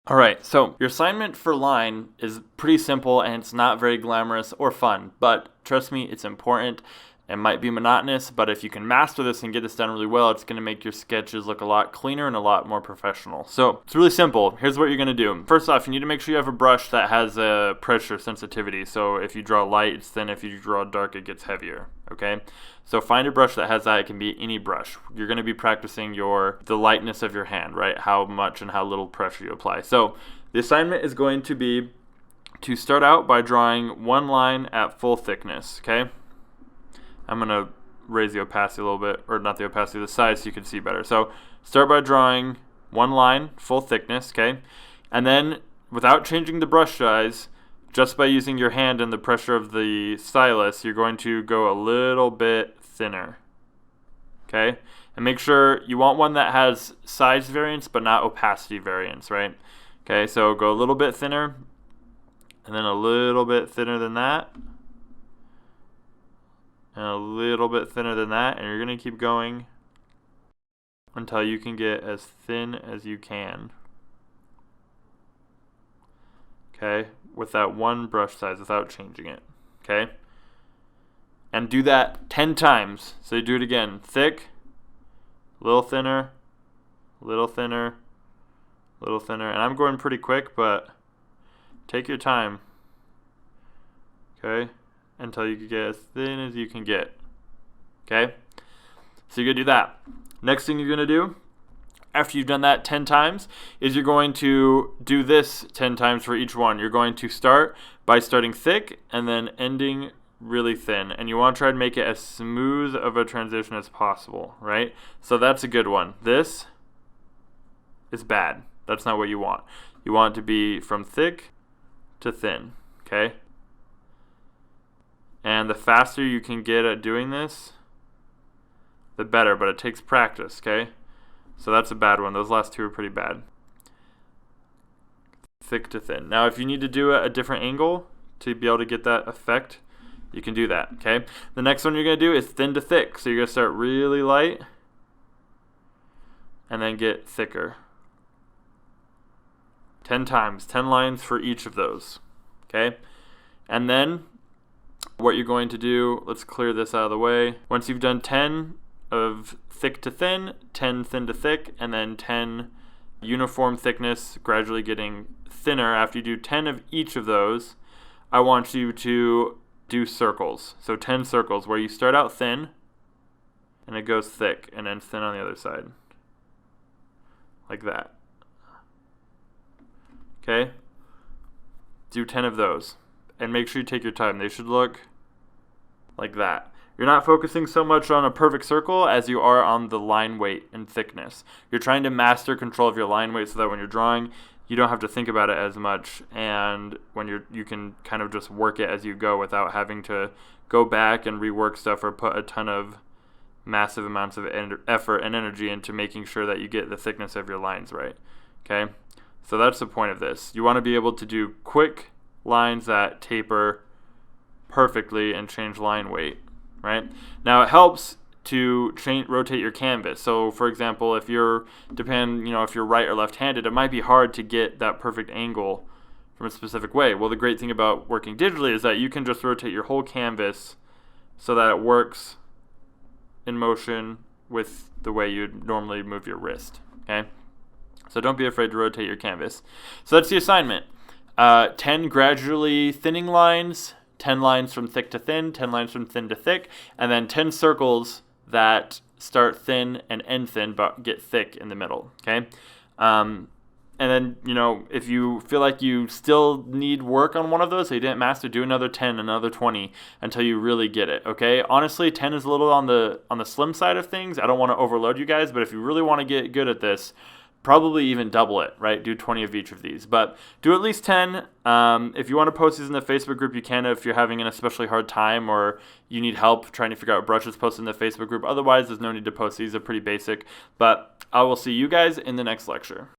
All right, so your assignment for line is pretty simple and it's not very glamorous or fun, but trust me, it's important. It might be monotonous, but if you can master this and get this done really well, it's going to make your sketches look a lot cleaner and a lot more professional. So it's really simple. Here's what you're going to do. First off, you need to make sure you have a brush that has a pressure sensitivity. So if you draw light, it's thin. If you draw dark, it gets heavier. Okay? So find a brush that has that. It can be any brush. You're going to be practicing the lightness of your hand, right? How much and how little pressure you apply. So the assignment is going to be to start out by drawing one line at full thickness. Okay? I'm going to raise the opacity a little bit, or not the opacity, the size so you can see better. So start by drawing one line, full thickness, okay? And then without changing the brush size, just by using your hand and the pressure of the stylus, you're going to go a little bit thinner, okay? And make sure you want one that has size variance but not opacity variance, right? Okay, so go a little bit thinner, and then a little bit thinner than that, and a little bit thinner than that, and you're going to keep going until you can get as thin as you can. Okay, with that one brush size without changing it. Okay, and do that 10 times. So you do it again. Thick, a little thinner, a little thinner, a little thinner. And I'm going pretty quick, but take your time. Okay, until you can get as thin as you can get. Okay? So you're going to do that. Next thing you're going to do, after you've done that 10 times, is you're going to do this 10 times for each one. You're going to start by starting thick and then ending really thin. And you want to try to make it as smooth of a transition as possible, right? So that's a good one. This is bad. That's not what you want. You want it to be from thick to thin, okay? And the faster you can get at doing this, the better, but it takes practice, okay? So that's a bad one. Those last two are pretty bad. Thick to thin. Now, if you need to do it at a different angle to be able to get that effect, you can do that, okay? The next one you're going to do is thin to thick. So you're going to start really light and then get thicker. 10 times, 10 lines for each of those, okay? And then what you're going to do, let's clear this out of the way. Once you've done 10 of thick to thin, 10 thin to thick, and then 10 uniform thickness, gradually getting thinner. After you do 10 of each of those, I want you to do circles. So 10 circles where you start out thin, and it goes thick, and then thin on the other side. Like that. Okay? Do 10 of those. And make sure you take your time. They should look like that. You're not focusing so much on a perfect circle as you are on the line weight and thickness. You're trying to master control of your line weight so that when you're drawing, you don't have to think about it as much, and when you can kind of just work it as you go without having to go back and rework stuff or put a ton of massive amounts of effort and energy into making sure that you get the thickness of your lines right. Okay? So that's the point of this. You want to be able to do quick lines that taper perfectly and change line weight, right? Now it helps to rotate your canvas. So for example, if you're right or left-handed, it might be hard to get that perfect angle from a specific way. Well, the great thing about working digitally is that you can just rotate your whole canvas so that it works in motion with the way you'd normally move your wrist, okay? So don't be afraid to rotate your canvas. So that's the assignment. 10 gradually thinning lines, 10 lines from thick to thin, 10 lines from thin to thick, and then 10 circles that start thin and end thin but get thick in the middle, okay? And then, if you feel like you still need work on one of those, so you didn't master, do another 10, another 20 until you really get it, okay? Honestly, 10 is a little on the slim side of things. I don't want to overload you guys, but if you really want to get good at this, probably even double it, right? Do 20 of each of these, but do at least 10. If you want to post these in the Facebook group, you can. If you're having an especially hard time or you need help trying to figure out brushes, post in the Facebook group. Otherwise, there's no need to post. These are pretty basic, but I will see you guys in the next lecture.